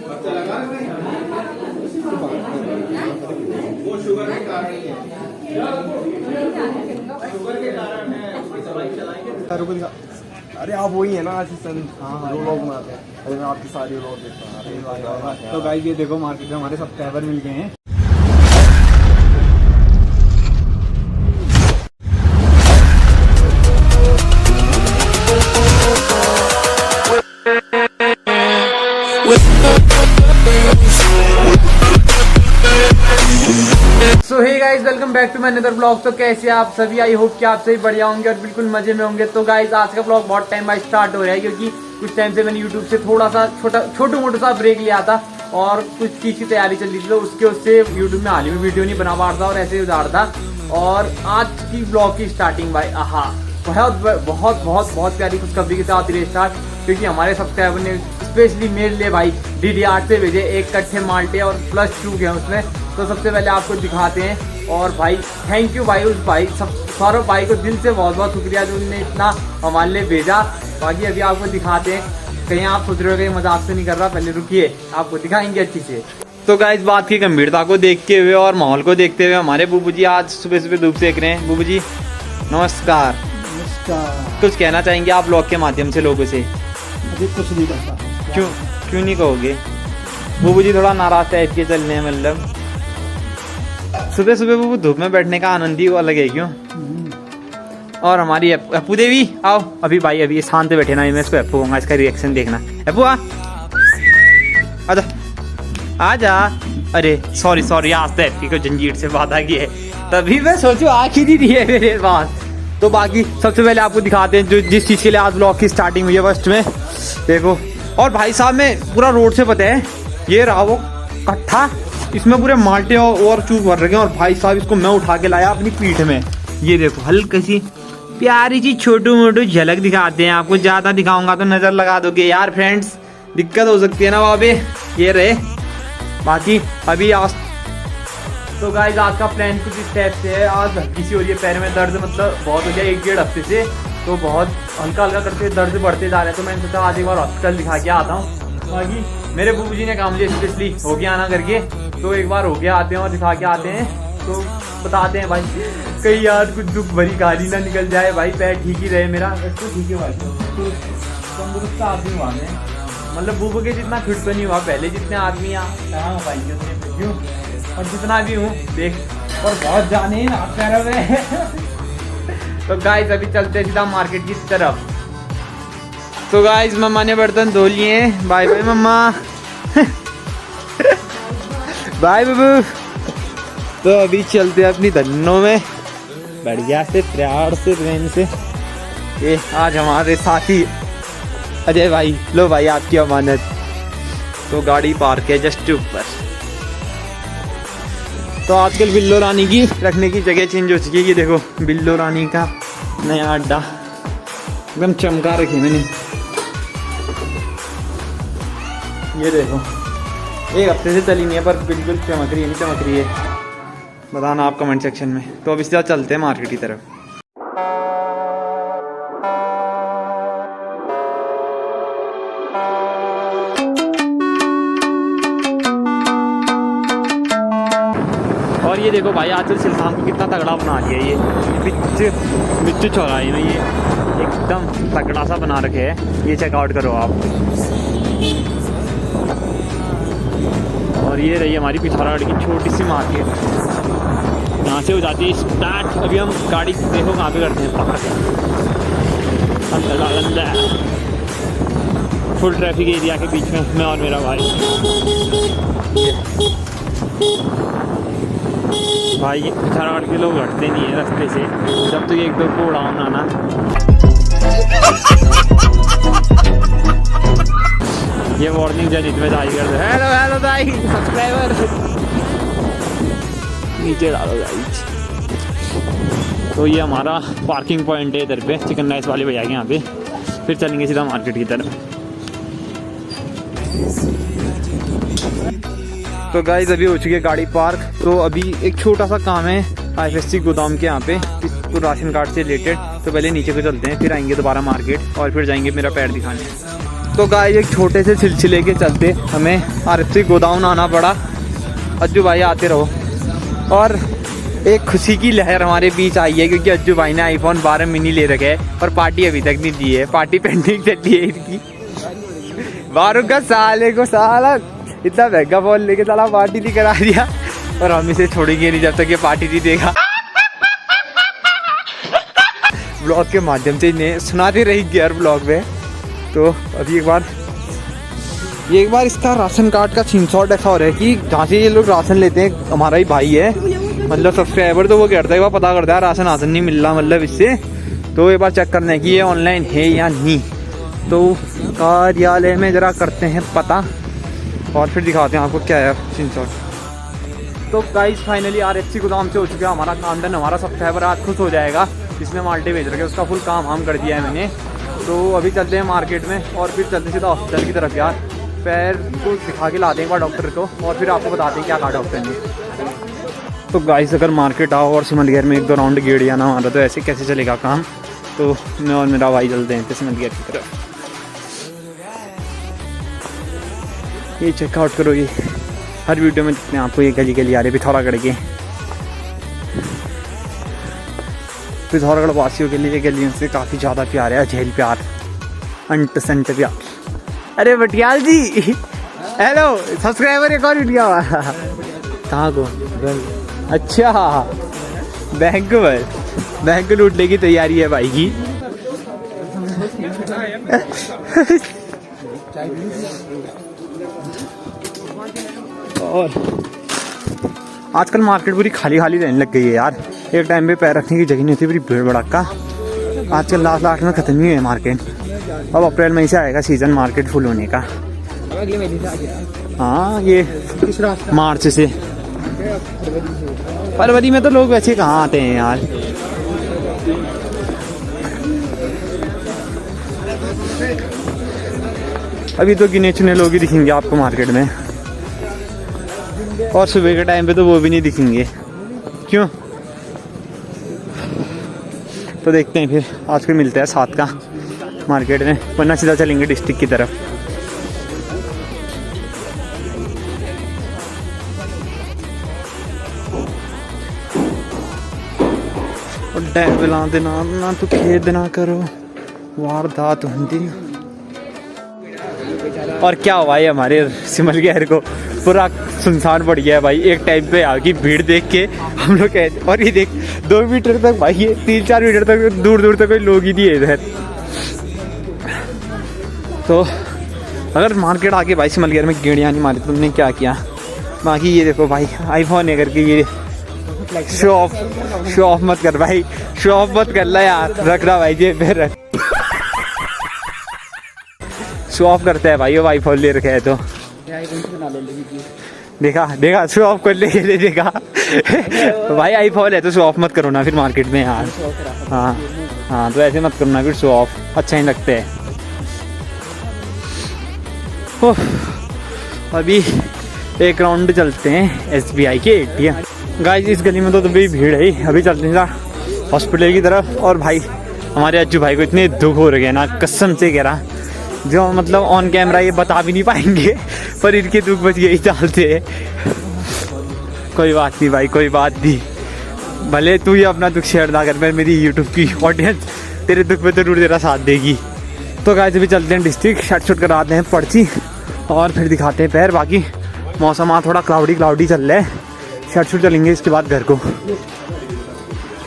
वो शुगर के कारण ही है, शुगर के कारण है। अरे आप वही है ना असिस्टेंट? हाँ, लोग बनाते हैं। अरे मैं आपकी सारी लोग देखता हूँ। तो गाइस ये देखो मार्केट में हमारे सब्सक्राइबर मिल गए हैं। So hey guys, welcome back to my another blog. तो कैसे आप सभी? आई होप कि आप सभी बढ़िया होंगे और बिल्कुल मजे में होंगे। तो गाइस आज का ब्लॉग बहुत टाइम बाद स्टार्ट हो रहा है, क्योंकि कुछ टाइम से मैंने यूट्यूब से थोड़ा सा छोटा मोटा सा ब्रेक लिया था और कुछ चीज की तैयारी चल रही थी, तो उससे यूट्यूब में हाल ही में वीडियो नहीं बना पा रहा था और ऐसे ही उधार था। और आज की ब्लॉग की स्टार्टिंग भाई बहुत बहुत बहुत बहुत प्यारी खुशखबरी के साथ ही स्टार्ट, क्योंकि हमारे सब्सक्राइबर ने स्पेशली मेरे लिए भाई DD8 से भेजे एक कट्ठे माल्टे और +2 के उसमें। तो सबसे पहले आपको दिखाते हैं। और भाई थैंक यू भाई, उस भाई सौरभ भाई को दिल से बहुत बहुत शुक्रिया जो उन्होंने इतना हमारे लिए भेजा। बाकी अभी आपको दिखाते हैं। कहीं आप सोच रहे हो कि मजाक से नहीं कर रहा, पहले रुकिए आपको दिखाएंगे अच्छी से। तो गाइस बात की गंभीरता को देखते हुए और माहौल को देखते हुए हमारे बुबू जी आज सुबह सुबह धूप सेक रहे हैं। बुबू जी नमस्कार। कुछ कहना चाहेंगे आप ब्लॉग के माध्यम से लोगों से? अभी कुछ नहीं करता। क्यों नहीं कहोगे? बुबू जी थोड़ा नाराज टाइप के चल रहे हैं, मतलब सुबह सुबह बुबू धूप में बैठने का आनंद ही अलग है, क्यों? और हमारी अपू देवी आओ। अभी भाई अभी शांत बैठे ना, मैं इसको अपू होगा, इसका रिएक्शन देखना। अपू आजा। अरे सॉरी आज तो एपी को जंजीर से बात आ गई है, तभी मैं सोचू आखिर ही रही है मेरे पास। तो बाकी सबसे पहले आपको दिखाते हैं जो जिस चीज़ के लिए आज ब्लॉग की स्टार्टिंग हुई है। फर्स्ट में देखो, और भाई साहब में पूरा रोड से पता है ये रहा वो कट्ठा, इसमें पूरे माल्टे और चूक भर रखे हैं। और भाई साहब इसको मैं उठा के लाया अपनी पीठ में। ये देखो हल्की सी प्यारी सी छोटू मोटू झलक दिखाते हैं आपको। ज़्यादा दिखाऊंगा तो नज़र लगा दोगे यार फ्रेंड्स, दिक्कत हो सकती है ना बाबे। ये रहे बाकी अभी आज तो गाइस आज का प्लान कुछ इस टाइप से है। आज हल्की सी हो रही है, पैर में दर्द मतलब बहुत हो गया 1-1.5 हफ्ते से, तो बहुत हल्का करते दर्द बढ़ते जा रहे हैं। तो मैंने सोचा आज एक बार हॉस्पिटल दिखा के आता हूँ। बाकी मेरे बुबू जी ने काम लिया स्पेशली हो गया आना करके, तो एक बार हो गया आते हैं और दिखा के आते हैं। तो बताते हैं भाई, कहीं यार कुछ दुख भरी कहानी ना निकल जाए। भाई पैर ठीक ही रहे मेरा, तो ठीक है भाई। तो तंदुरुस्त आदमी हुआ मैं, मतलब बुबू के जितना फिट तो नहीं हुआ पहले जितने आदमी कहाँ हो पाएंगे उतने, क्यों? और जितना भी हूँ देख, और बहुत जाने ना पैरों में। तो गाइस अभी चलते हैं सीधा मार्केट की तरफ। तो गाइस मम्मा ने बर्तन धो लिए। बाय बाय मम्मा। बाय बाबू। तो अभी चलते हैं अपनी धन्नों में बढ़िया से प्यार से ट्रेन से। ये आज हमारे साथी अजय भाई, लो भाई आपकी अमानत। तो गाड़ी पार्क है जस्ट ऊपर। तो आजकल बिल्लो रानी की रखने की जगह चेंज हो चुकी है। ये देखो बिल्लो रानी का नया अड्डा एकदम चमका रखे मैंने। ये देखो 1 हफ्ते से चली नहीं है पर बिल्कुल चमक रही है, नहीं चमक रही है बताना आप कमेंट सेक्शन में। तो अब इसके बाद चलते हैं मार्केट की तरफ। और ये देखो भाई आजकल सिलसान को कितना तगड़ा बना लिया। ये बिच्चू चौराहे में ये एकदम तगड़ा सा बना रखे है। ये चेकआउट करो आप। और ये रही हमारी पिथौरागढ़ की छोटी सी मार्केट, यहाँ से हो जाती है स्टार्ट। अभी हम गाड़ी देखो कहाँ पे करते हैं, पकड़ फुल ट्रैफिक एरिया के बीच में मैं और मेरा भाई। भाई पिथौरागढ़ के लोग हटते नहीं है रास्ते से जब तक 1-2 को उड़ाओ ना। ये वार्निंग जनित में जारी कर दो। हेलो भाई सब्सक्राइबर नीचे डालो गाइस। तो ये हमारा पार्किंग पॉइंट है इधर पे चिकन राइस वाले भैया के यहाँ पे। फिर चलेंगे सीधा मार्केट की तरफ। तो गाइस अभी हो चुकी है गाड़ी पार्क। तो अभी एक छोटा सा काम है IFSC गोदाम के यहाँ पे, इसको राशन कार्ड से रिलेटेड। तो पहले नीचे को चलते हैं, फिर आएंगे दोबारा मार्केट और फिर जाएंगे मेरा पैर दिखाने। तो तो गाइस एक छोटे से सिलसिले के चलते हमें RFC गोदाम आना पड़ा। अज्जू भाई आते रहो। और एक खुशी की लहर हमारे बीच आई है क्योंकि अज्जू भाई ने iPhone 12 मिनी ले रखे है पर पार्टी अभी तक नहीं दी है। पार्टी पेंडिंग चली है इनकी। 12 का साले को साला इतना महंगा फोन लेके साला पार्टी नहीं करा दिया और हम इसे छोड़ेंगे नहीं जब तक ये पार्टी नहीं देगा। ब्लॉग के माध्यम से इन्हें सुनाते रहेंगे हर ब्लॉग में। तो अभी एक बार इसका राशन कार्ड का स्क्रीनशॉट ऐसा हो रहा है कि जहाँ से ये लोग राशन लेते हैं हमारा ही भाई है मतलब सब्सक्राइबर, तो वो कहता है एक बार पता करता है राशन नहीं मिल रहा मतलब इससे, तो एक बार चेक करना है कि ये ऑनलाइन है या नहीं। तो कार्यालय में ज़रा करते हैं पता और फिर दिखाते हैं आपको क्या है स्क्रीनशॉट। तो गाइस फाइनली RFC गोदाम से हो चुका है हमारा काम डन। हमारा सब्सक्राइबर आज खुश हो जाएगा जिसने माल्टे भेज रखे, उसका फुल काम हम कर दिया है मैंने। तो अभी चलते हैं मार्केट में और फिर चलते सीधा हॉस्पिटल की तरफ यार। पैर को दिखा के लाते हैं एक बार डॉक्टर को और फिर आपको बताते हैं क्या कहा डॉक्टर ने। तो गाइस अगर मार्केट आओ और सिमलगैर में 1-2 राउंड गेड़ या ना हमारा तो ऐसे कैसे चलेगा काम। तो मैं और मेरा भाई चलते हैं सिमलगैर की तरफ। ये चेकआउट करो, ये हर वीडियो में दिखते हैं आपको ये गली गली आ रही पिथौरागढ़ के। पिथौरागढ़ वासियों के लिए गलियों से काफ़ी ज़्यादा प्यार है, झेल प्यार, अंट संट प्यार। अरे बटियाल जी हेलो, सब्सक्राइबर एक और वीडियो कहाँ को? अच्छा बैंक लूटने की तैयारी है भाई की। और आजकल मार्केट पूरी खाली रहने लग गई है यार। एक टाइम पे पैर रखने की जगह नहीं होती, पूरी भीड़ भड़का। आजकल लास्ट में खत्म ही है मार्केट। अब अप्रैल मई से आएगा सीजन मार्केट फुल होने का। अगले महीने से आ गया। हाँ ये मार्च से। फरवरी में तो लोग वैसे कहाँ आते हैं यार। अभी तो गिने चुने लोग ही दिखेंगे आपको मार्केट में और सुबह के टाइम पे तो वो भी नहीं दिखेंगे। क्यों? तो देखते हैं फिर आज फिर मिलते हैं 7 का मार्केट में, वरना सीधा चलेंगे डिस्ट्रिक्ट की तरफ। और डैवला देना ना तो खेद ना करो, वारदात होती। और क्या हुआ है हमारे सिमलगैर को, पूरा सुनसान पड़ गया है भाई। एक टाइम पे आगे भीड़ देख के हम लोग कहते, और ये देख 2 मीटर तक भाई, ये 3-4 मीटर तक दूर तक कोई लोग ही नहीं है इधर। तो अगर मार्केट आके भाई सिमलगैर में गेड़ियाँ नहीं मारी तो तुमने क्या किया। बाकी ये देखो भाई iPhone है करके ये शो ऑफ मत कर भाई, शो ऑफ मत कर ला यार, रख रहा भाई जेब में रख। शो ऑफ करता है भाई वो iPhone ले रखा है तो देखा शो ऑफ कर ले देखा। तो भाई iPhone है तो शो ऑफ मत करो ना फिर मार्केट में यार। हाँ तो ऐसे मत करो ना फिर, शो ऑफ अच्छा ही लगता है। अभी एक राउंड चलते हैं SBI के ATM। गाइस इस गली में तो भी भीड़ है। अभी चलते हैं हॉस्पिटल की तरफ। और भाई हमारे अज्जू भाई को इतने दुख हो रहे हैं ना, कसम से कह रहा, जो मतलब ऑन कैमरा ये बता भी नहीं पाएंगे पर इनके दुख बस यही चलते हैं। कोई बात नहीं भाई, कोई बात नहीं, भले तू ये अपना दुख शेयर ना कर, मैं मेरी यूट्यूब की ऑडियंस तेरे दुख में जरूर तेरा साथ देगी। तो गाइस अभी चलते हैं डिस्ट्रिक्ट, शूट कराते हैं पर्ची और फिर दिखाते हैं पैर। बाकी मौसम आज थोड़ा क्लाउडी चल रहा है, शूट चलेंगे इसके बाद घर को।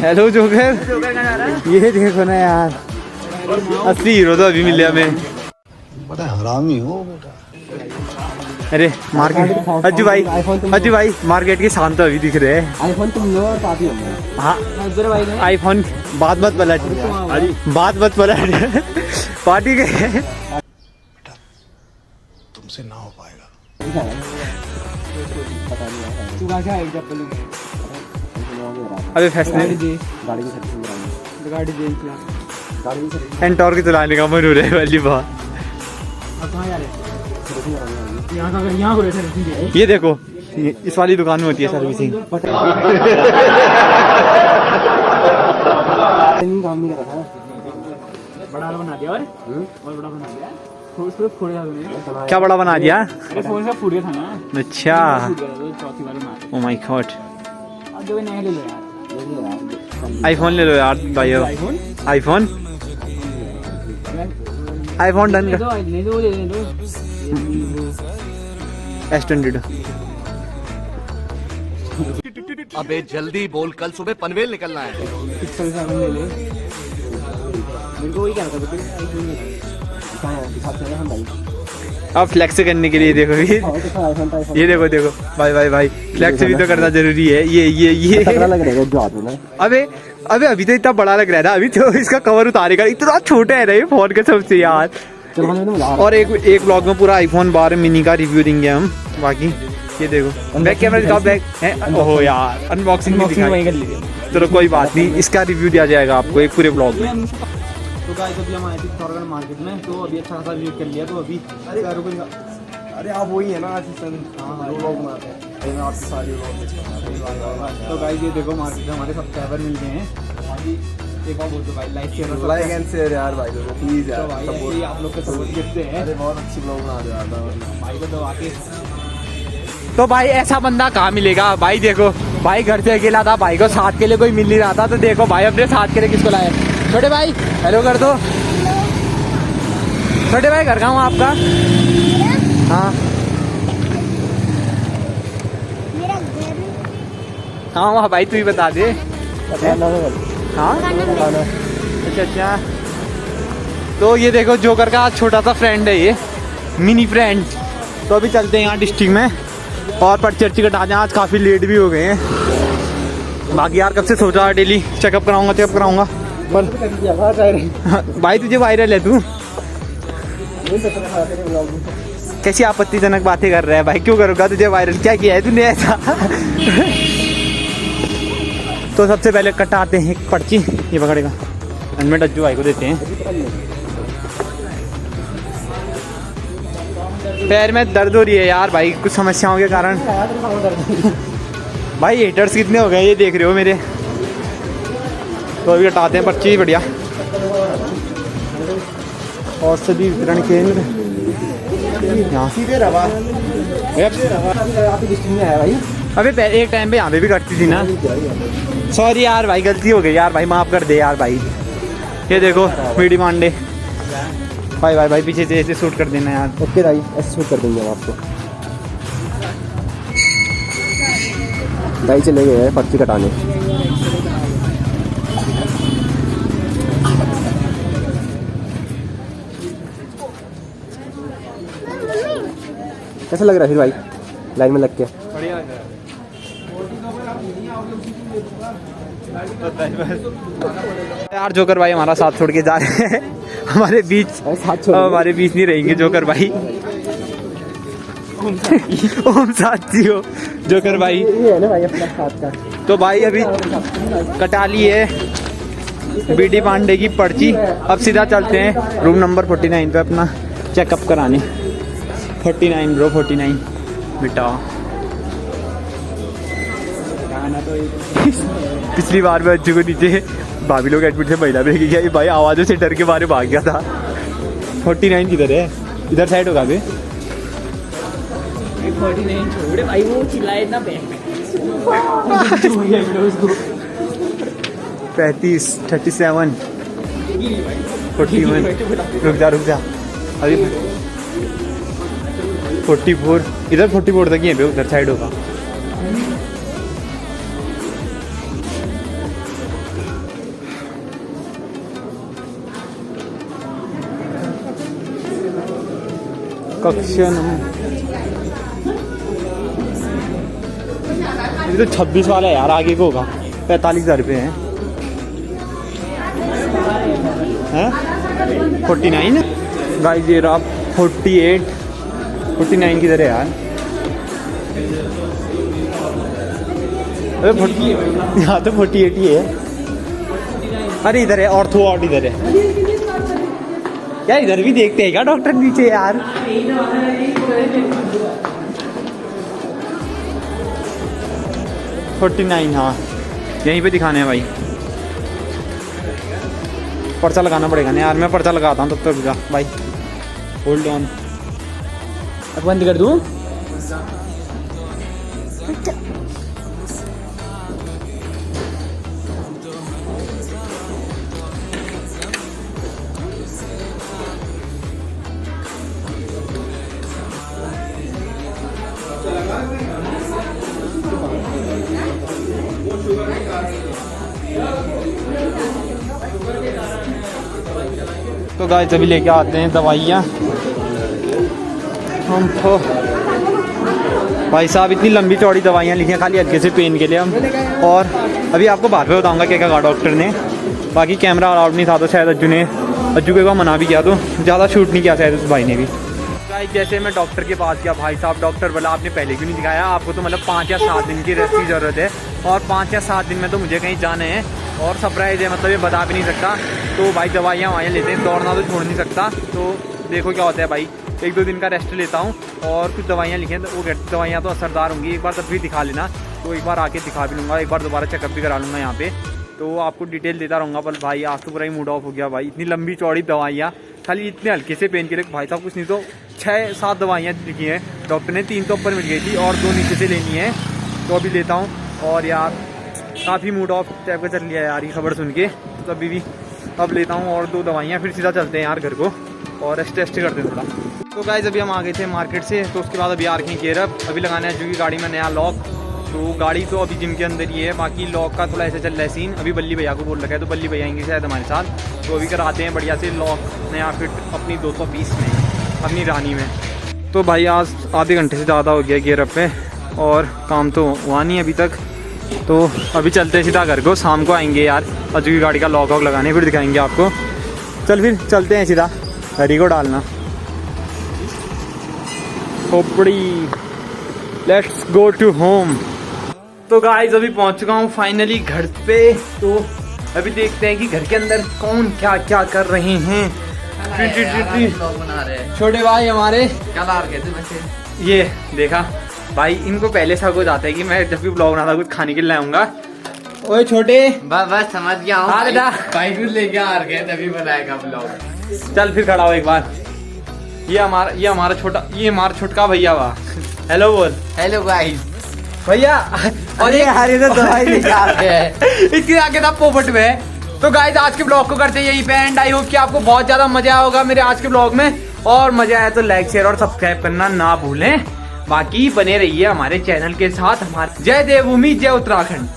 हेलो जोकर, ये देखो ना यार, असली हीरो तो अभी मिले हमें। बड़ा हरामी हो बेटा। अरे मार्केट अज्जू भाई मार्केट के शांत तो अभी दिख रहे हैं। iPhone तुम लो और पापी होंगे। हाँ iPhone बात मत पलट पार्टी के बेटा तुमसे ना हो पाएगा। तू कहाँ से आएगा? अबे फैसले गाड़ी की सर्विसिंग, गाड़ी की एंटोर की चलाने का मन हो रहा है वाली बात। ये देखो इस वाली दुकान में होती है सर्विसिंग। काम नहीं कर रहा, बड़ा बना दिया और बड़ा बना दिया। फूट गया। क्या बड़ा बना दिया? अरे फोन से फूट गया था ना। अच्छा, फूट गया तो चौथी बार मार। Oh my God. अब जो नया ले लो यार। आईफोन ले लो यार भाइयों, आईफोन आईफोन डन कर। ले दो ले दो। S22 अबे जल्दी बोल, कल सुबह पनवेल निकलना है। पिक्सल 7 ले ले। मेरे को वही कहना था बेटे, आईफोन ले ले। दिखाते हैं हम भाई। अब फ्लेक्स करने के लिए देखो ये देखो देखो भाई भाई भाई, फ्लेक्स भी तो करना जरूरी है। ये तगड़ा लग रहा है जो हाथ में। अबे अबे अभी तो इतना बड़ा लग रहा है ना, अभी तो इसका कवर उतारेगा, इतना छोटा है ना ये फोन के सबसे यार। और एक व्लॉग में पूरा आईफोन 12 मिनी का रिव्यू देंगे हम। बाकी ये देखो बैक कैमरा दिखाओ, बैक है। ओहो यार, अनबॉक्सिंग भी दिखाई। चलो कोई बात नहीं, इसका रिव्यू दिया जाएगा आपको एक पूरे ब्लॉग में। तो गाइस अभी हम आए थे थॉरगन मार्केट में, तो अभी अच्छा खासा विजिट कर लिया। तो अभी अरे आप वही है ना असिस्टेंट, हाँ व्लॉग बनाते हैं। मैं आपकी सारी व्लॉग। तो गाइस ये देखो मार्केट में हमारे सब्सक्राइबर मिल गए हैं। अभी एक और बोल दो भाई, लाइक एंड शेयर यार भाई को प्लीज यार। भाई ऐसे आप लोग के सपोर्ट करते हैं। अरे बहुत अच्छी व्लॉग बना रहे हो भाई को दबा के। तो भाई ऐसा बंदा कहाँ मिलेगा भाई? देखो भाई घर से अकेला था, भाई को साथ के लिए कोई मिल नहीं रहा था, तो देखो भाई अपने साथ के लिए किसको लाए। छोटे भाई हेलो कर दो। छोटे भाई घर कहाँ हूँ आपका? हाँ कहाँ हुआ भाई, तू ही बता दे। हाँ अच्छा अच्छा। तो ये देखो जोकर का छोटा सा फ्रेंड है, ये मिनी फ्रेंड। तो अभी चलते हैं यहाँ डिस्ट्रिक्ट में और पर्ची अर्ची कटा दें, आज काफ़ी लेट भी हो गए हैं। बाकी यार कब से सोचा है डेली चेकअप कराऊंगा पर भाई तुझे वायरल है तू। कैसी आपत्तिजनक बातें कर रहा है भाई, क्यों करूँगा तुझे वायरल, क्या किया है तूने ऐसा? तो सबसे पहले कटाते हैं एक पर्ची, ये पकड़ेगा हेलमेट अज्जू भाई को देते हैं। पैर में दर्द हो रही है यार भाई कुछ समस्याओं के कारण। भाई हेटर्स कितने हो गए ये देख रहे हो मेरे। तो अभी हटाते हैं पर्ची बढ़िया। औषधि वितरण केंद्र यहाँ अबे एक टाइम पे यहाँ पे भी कटती थी ना। सॉरी यार भाई गलती हो गई यार भाई, माफ़ कर दे यार भाई। ये देखो वीडी पांडे भाई भाई भाई पीछे से ऐसे शूट कर देना यार। ओके भाई ऐसे शूट कर देंगे हम आपको। भाई चले गए हैं पर्ची कटाने। कैसा लग रहा है फिर भाई लाइन में लग के? बढ़िया लग रहा है यार। जोकर भाई हमारा साथ छोड़ के जा रहे हैं, हमारे बीच नहीं रहेंगे जोकर भाई। ओम साथी हो जोकर भाई, ये है ना भाई अपना साथ का। तो भाई अभी कटा ली है बीडी पांडे की पर्ची। अब सीधा चलते हैं रूम नंबर 49 पे अपना चेकअप कराने। 49 ब्रो 49 बेटा। पिछली बार में अच्छे को नीचे भाभी लोग एडमिट थे, महिला में गया भाई आवाज़ों से डर के बारे भाग गया था। 49 किधर है? इधर साइड होगा अभी। 49 छोड़े भाई, वो चिल्लाए ना 35 37 41 रुक जा अभी 44 इधर 44 तक ही है, उधर साइड होगा। कक्षा ये तो 26 वाला है यार, आगे को होगा। 45,000 रुपये हैं 49 गाइस। ये रहा 48 49 किधर है यार? अरे 40 यहाँ तो 48 ही है। अरे इधर है ऑर्थो वार्ड, इधर है यार। इधर भी देखते हैं क्या डॉक्टर नीचे यार? $49 हाँ यहीं पे दिखाने हैं भाई। पर्चा लगाना पड़ेगा ना यार, मैं पर्चा लगाता हूँ तब तक भाई। Hold on. अब बंद कर दूं? तो गाइस अभी लेके आते हैं दवाइयाँ हम। तो भाई साहब इतनी लंबी चौड़ी दवाइयाँ लिखी हैं खाली हल्के से पेन के लिए हम। और अभी आपको बाद में बताऊंगा क्या क्या कहा डॉक्टर ने। बाकी कैमरा अलाउड नहीं था तो शायद अज्जू के को मना भी किया, तो ज़्यादा शूट नहीं किया शायद उस भाई ने भी। गाइस जैसे मैं डॉक्टर के पास गया, भाई साहब डॉक्टर बोला आपने पहले क्यों नहीं दिखाया, आपको तो मतलब 5 या 7 दिन की रेस्ट की ज़रूरत है, और 5 या 7 दिन में तो मुझे कहीं जाना है और सरप्राइज़ है, मतलब ये बता भी नहीं सकता। तो भाई दवाइयाँ ववाइयाँ लेते हैं, दौड़ना तो छोड़ नहीं सकता। तो देखो क्या होता है भाई, 1-2 दिन का रेस्ट लेता हूँ और कुछ दवाइयाँ लिखें तो वो दवाइयाँ तो असरदार होंगी। एक बार तब भी दिखा लेना, तो एक बार आके दिखा भी लूँगा, एक बार दोबारा चेकअप भी करा लूँगा यहाँ पे, तो आपको डिटेल देता रहूँगा। पर भाई आज तो पूरा ही मूड ऑफ हो गया भाई, इतनी लंबी चौड़ी दवाइयाँ खाली इतने हल्के से पेन के लिए। भाई साहब कुछ नहीं तो 6-7 दवाइयाँ लिखी हैं डॉक्टर ने, 3 तो ऊपर मिल गई थी और 2 नीचे से लेनी है, तो अभी लेता हूँ। और यार काफ़ी मूड ऑफ टाइप का चल लिया यार ये खबर सुन के, तो अभी भी अब लेता हूँ और 2 दवाइयाँ, फिर सीधा चलते हैं यार घर को और टेस्ट करते हैं थोड़ा। तो गाइस अभी हम आ गए थे मार्केट से, तो उसके बाद अभी आ रखे हैं गियर अप, अभी लगाना है जो कि गाड़ी में नया लॉक। तो गाड़ी तो अभी जिम के अंदर ही है, बाकी लॉक का थोड़ा ऐसे चल रहा है सीन। अभी बल्ली भैया को बोल रखा है, तो बल्ली भैया आएंगे शायद हमारे साथ, तो अभी कराते हैं बढ़िया से लॉक नया फिट अपनी 220 में, अपनी रानी में। तो भाई आज आधे घंटे से ज़्यादा हो गया गियर अप पे और काम तो हुआ नहीं अभी तक, तो अभी चलते हैं सीधा घर को। शाम को आएंगे यार अजू की गाड़ी का लॉक वॉक लगाने, फिर दिखाएंगे आपको। चल फिर चलते हैं सीधा, हरी को डालना खोपड़ी। Let's go to home. तो गाइस अभी पहुंच चुका हूँ फाइनली घर पे, तो अभी देखते हैं कि घर के अंदर कौन क्या क्या कर रहे हैं। छोटे भाई हमारे ये देखा भाई, इनको पहले शक हो जाता है कि मैं जब भी ब्लॉग बनाता कुछ खाने के लिए लाऊंगा। ओए छोटे बस समझ गया हूँ। हाँ बेटा बाइक लेके आ रहे तभी बनाएगा ब्लॉग। चल फिर खड़ा हो एक बार। ये हमारा छोटका भैया हुआ। हेलो बोल। हेलो गाइस भैया और ये हरी तो दवाई लेके आ रहे हैं। इसके आगे था पोपट में। तो गाइस आज के ब्लॉग को करते हैं यहीं पे एंड। आई होप कि आपको बहुत ज्यादा मजा आया होगा मेरे आज के ब्लॉग में, और मजा आया तो लाइक शेयर और सब्सक्राइब करना ना भूलें। बाकी बने रहिए हमारे चैनल के साथ। हमारे जय देवभूमि जय उत्तराखंड।